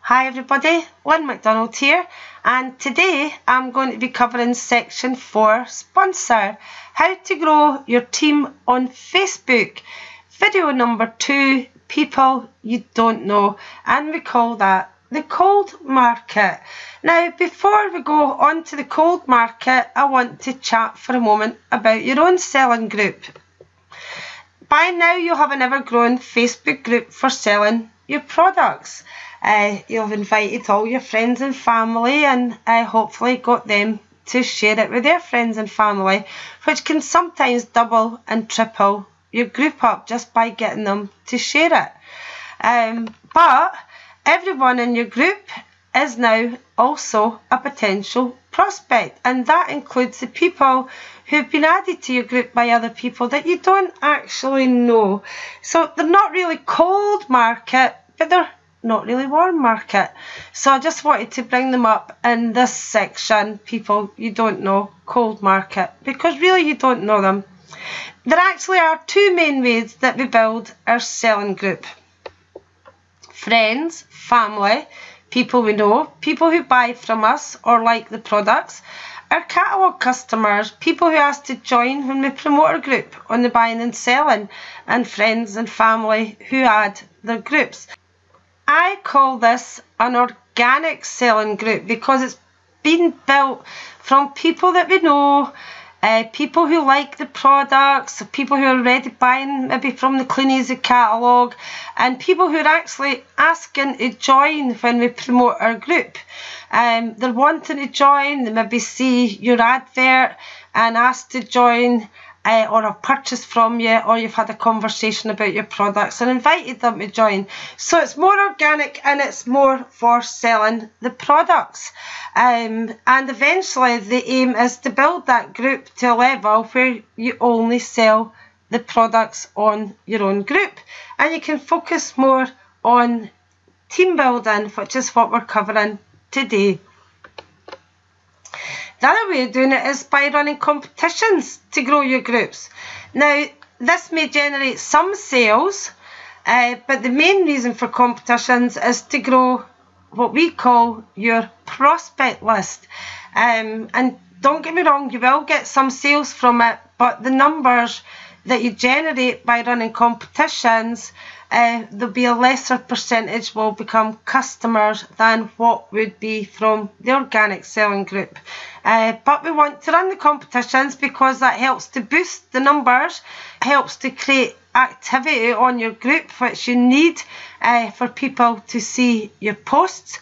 Hi everybody, Lynn McDonald here, and today I'm going to be covering section 4, sponsor, how to grow your team on Facebook. Video number 2, people you don't know, and we call that the cold market. Now before we go on to the cold market, I want to chat for a moment about your own selling group. By now you'll have an ever-growing Facebook group for selling your products. You've invited all your friends and family and hopefully got them to share it with their friends and family, which can sometimes double and triple your group up just by getting them to share it. But everyone in your group is now also a potential prospect, and that includes the people who've been added to your group by other people that you don't actually know. So they're not really cold market, but they're not really warm market. So I just wanted to bring them up in this section, people you don't know, cold market, because really you don't know them. There actually are two main ways that we build our selling group. Friends, family, people we know, people who buy from us or like the products, our catalogue customers, people who ask to join when we promote our group on the buying and selling, and friends and family who add their groups. I call this an organic selling group because it's been built from people that we know, people who like the products, people who are already buying maybe from the Clean Easy catalogue, and people who are actually asking to join when we promote our group. They're wanting to join, they maybe see your advert and ask to join, or have purchased from you, or you've had a conversation about your products and invited them to join. So it's more organic and it's more for selling the products. And eventually the aim is to build that group to a level where you only sell the products on your own group, and you can focus more on team building, which is what we're covering today. The other way of doing it is by running competitions to grow your groups. Now, this may generate some sales, but the main reason for competitions is to grow what we call your prospect list. And don't get me wrong, you will get some sales from it, but the numbers that you generate by running competitions, there'll be a lesser percentage will become customers than what would be from the organic selling group. But we want to run the competitions because that helps to boost the numbers, helps to create activity on your group, which you need for people to see your posts,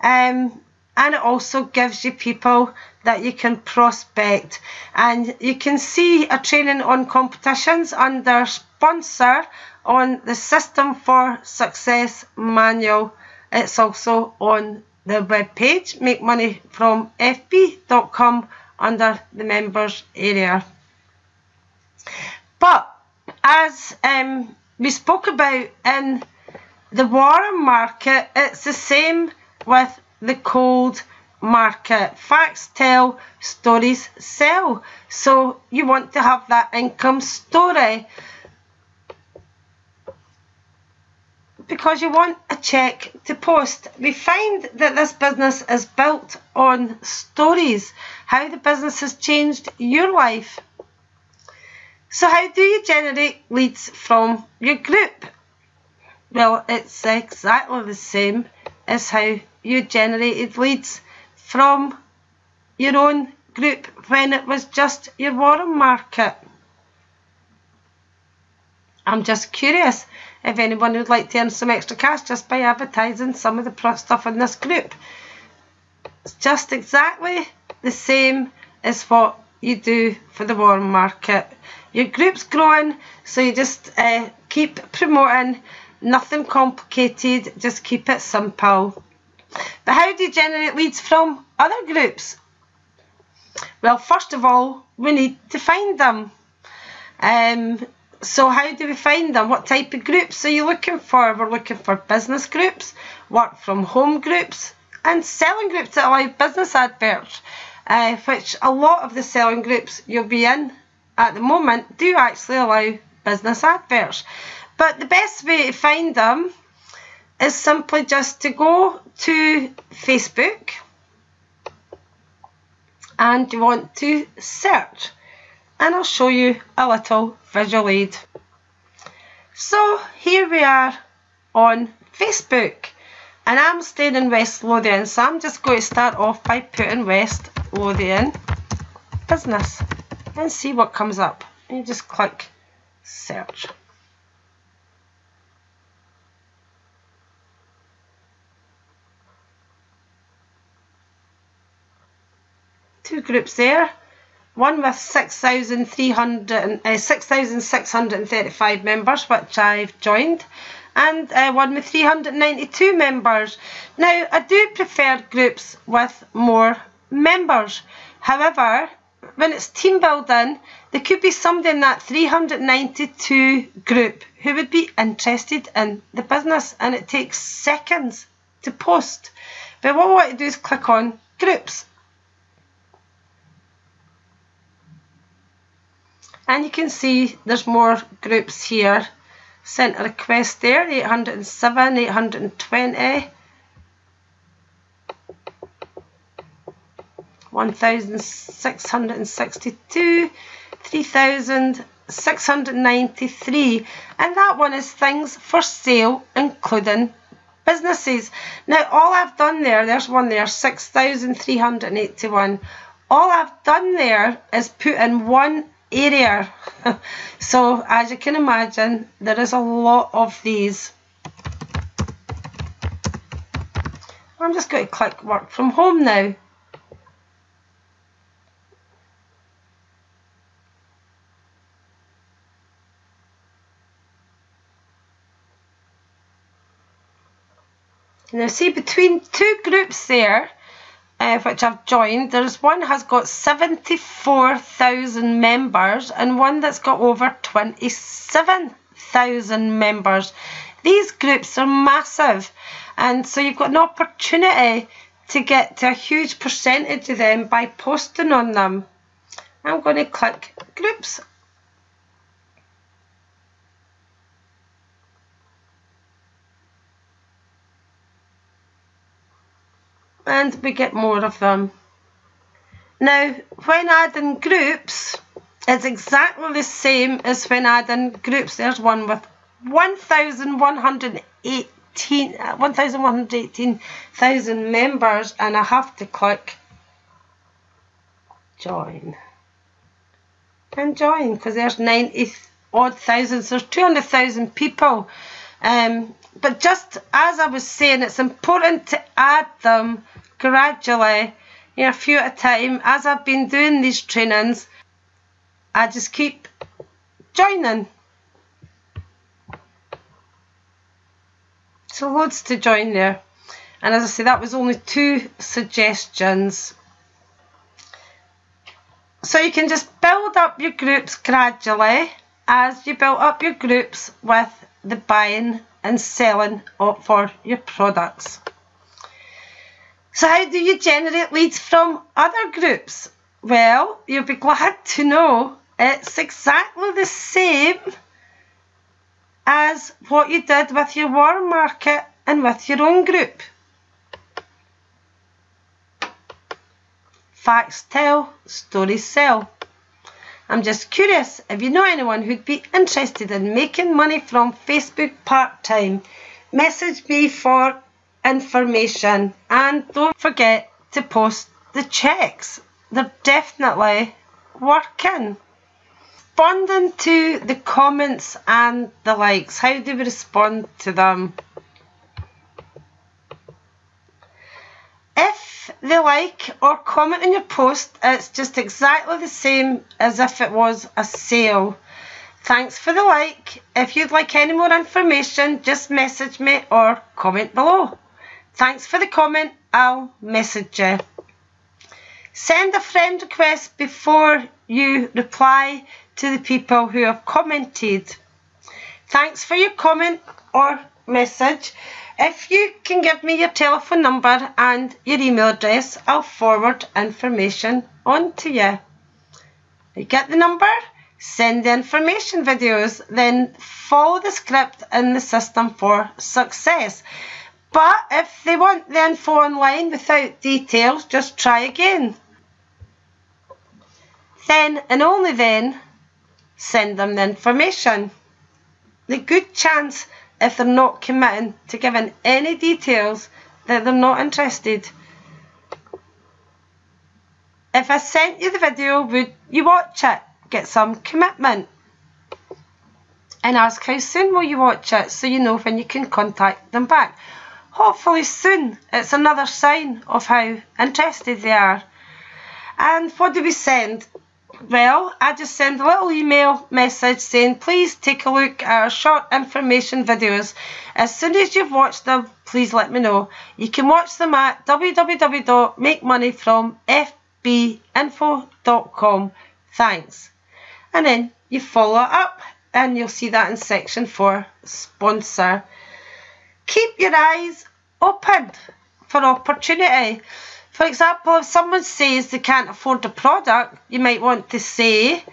and it also gives you people that you can prospect. And you can see a training on competitions under sponsor on the System for Success manual. It's also on the webpage, makemoneyfromfb.com, under the members area. But as we spoke about in the warm market, it's the same with the cold market. Facts tell, stories sell. So you want to have that income story, because you want a check to post. We find that this business is built on stories, how the business has changed your life. So how do you generate leads from your group? Well, it's exactly the same as how you generated leads from your own group when it was just your warm market. I'm just curious if anyone would like to earn some extra cash just by advertising some of the stuff in this group. It's just exactly the same as what you do for the warm market. Your group's growing, so you just keep promoting, nothing complicated, just keep it simple. But how do you generate leads from other groups? Well, first of all, we need to find them. So how do we find them? What type of groups are you looking for? We're looking for business groups, work from home groups, and selling groups that allow business adverts, which a lot of the selling groups you'll be in at the moment do actually allow business adverts. But the best way to find them is simply just to go to Facebook and you want to search, and I'll show you a little visual aid. So here we are on Facebook, and I'm staying in West Lothian, so I'm just going to start off by putting West Lothian business and see what comes up. And you just click search. Two groups there, one with 6,635 members, which I've joined, and one with 392 members. Now, I do prefer groups with more members. However, when it's team building, there could be somebody in that 392 group who would be interested in the business, and it takes seconds to post. But what I want to do is click on groups. And you can see there's more groups here. Sent a request there, 807, 820, 1,662, 3,693, and that one is things for sale, including businesses. Now, all I've done there's one there, 6,381. All I've done there is put in one area. So as you can imagine, there is a lot of these. I'm just going to click work from home now. Now see, between two groups there, which I've joined, there's one has got 74,000 members and one that's got over 27,000 members. These groups are massive, and so you've got an opportunity to get to a huge percentage of them by posting on them. I'm going to click groups. And we get more of them. Now, when adding groups, it's exactly the same as when adding groups. There's one with 1,118,000 members, and I have to click join. And join, because there's 90 odd thousand, so there's 200,000 people. But just as I was saying, it's important to add them gradually, a few at a time. As I've been doing these trainings, I just keep joining. So loads to join there. And as I say, that was only 2 suggestions. So you can just build up your groups gradually as you build up your groups with the buying and selling for your products. So how do you generate leads from other groups? Well, you'll be glad to know it's exactly the same as what you did with your warm market and with your own group. Facts tell, stories sell. I'm just curious if you know anyone who'd be interested in making money from Facebook part-time. Message me for information, and don't forget to post the checks. They're definitely working. Responding to the comments and the likes. How do we respond to them? If they like or comment on your post, it's just exactly the same as if it was a sale. Thanks for the like. If you'd like any more information, just message me or comment below. Thanks for the comment. I'll message you. Send a friend request before you reply to the people who have commented. Thanks for your comment or message. If you can give me your telephone number and your email address, I'll forward information on to you. You get the number? send the information videos, then follow the script in the system for success. But if they want the info online without details, just try again. Then and only then send them the information. The good chance, if they're not committing to giving any details, that they're not interested. If I sent you the video, would you watch it? Get some commitment. And ask how soon will you watch it, so you know when you can contact them back. Hopefully soon. It's another sign of how interested they are. And what do we send? Well, I just send a little email message saying, please take a look at our short information videos. As soon as you've watched them, please let me know. You can watch them at www.makemoneyfromfbinfo.com. Thanks. And then you follow it up, and you'll see that in section 4, sponsor. Keep your eyes open for opportunity. For example, if someone says they can't afford a product, you might want to say,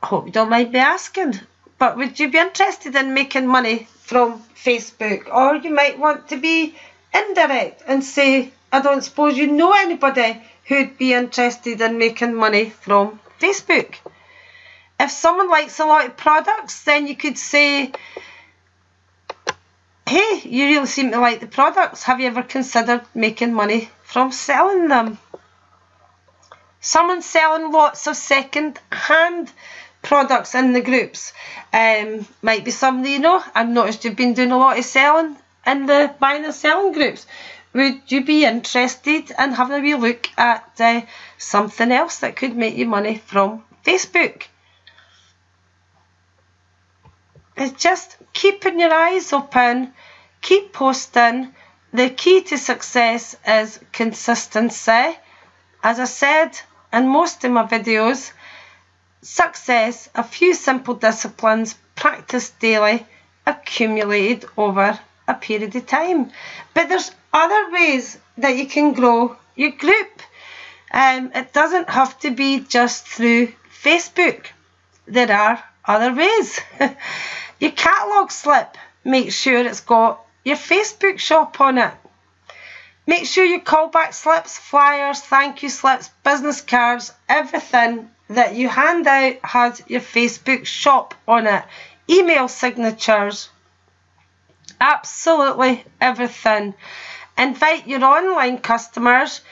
I hope you don't mind me asking, but would you be interested in making money from Facebook? Or you might want to be indirect and say, I don't suppose you know anybody who'd be interested in making money from Facebook. If someone likes a lot of products, then you could say, hey, you really seem to like the products. Have you ever considered making money from selling them? Someone selling lots of second-hand products in the groups. Might be somebody you know. I've noticed you've been doing a lot of selling in the buying and selling groups. Would you be interested in having a wee look at something else that could make you money from Facebook? It's just keeping your eyes open, keep posting. The key to success is consistency. As I said in most of my videos, success, a few simple disciplines practiced daily, accumulated over a period of time. But there's other ways that you can grow your group. It doesn't have to be just through Facebook. There are other ways. Your catalogue slip, make sure it's got your Facebook shop on it. Make sure your callback slips, flyers, thank you slips, business cards, everything that you hand out has your Facebook shop on it. Email signatures, absolutely everything. Invite your online customers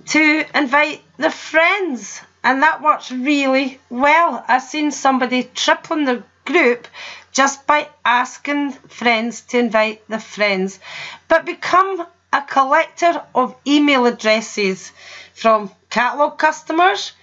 to invite their friends, and that works really well. I've seen somebody tripling their group just by asking friends to invite their friends. But become a collector of email addresses from catalogue customers.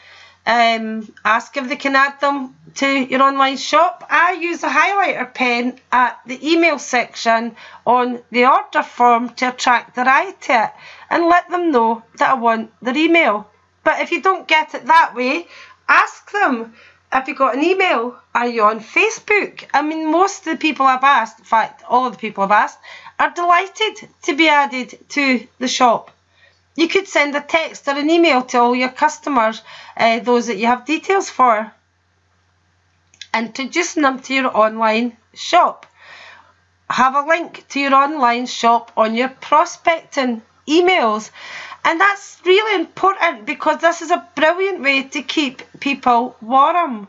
Ask if they can add them to your online shop. I use a highlighter pen at the email section on the order form to attract their eye to it and let them know that I want their email. But if you don't get it that way, ask them, have you got an email? Are you on Facebook? I mean, most of the people I've asked, in fact, all of the people I've asked, are delighted to be added to the shop. You could send a text or an email to all your customers, those that you have details for, introducing them to your online shop. Have a link to your online shop on your prospecting emails. And that's really important because this is a brilliant way to keep people warm.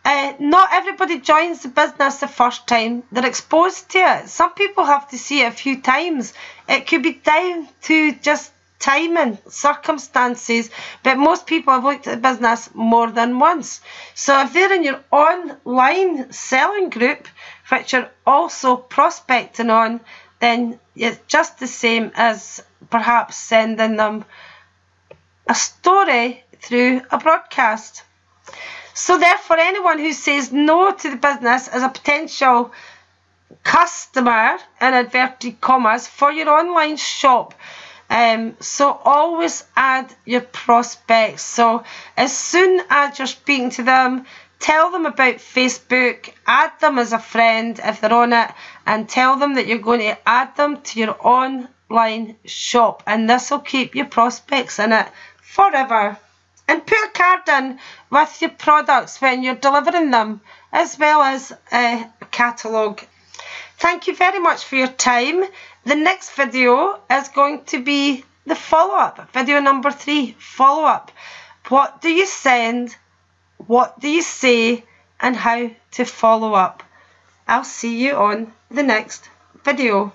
Not everybody joins the business the first time they're exposed to it. Some people have to see it a few times. It could be down to just timing, circumstances, but most people have looked at the business more than once. So if they're in your online selling group, which you're also prospecting on, then it's just the same as perhaps sending them a story through a broadcast. So therefore, anyone who says no to the business as a potential customer, in inverted commas, for your online shop, so always add your prospects. So as soon as you're speaking to them, tell them about Facebook, add them as a friend if they're on it, and tell them that you're going to add them to your online shop, and this will keep your prospects in it forever. And put a card in with your products when you're delivering them, as well as a catalogue. Thank you very much for your time. The next video is going to be the follow-up, video number 3, follow-up. What do you send, what do you say, and how to follow up. I'll see you on the next video.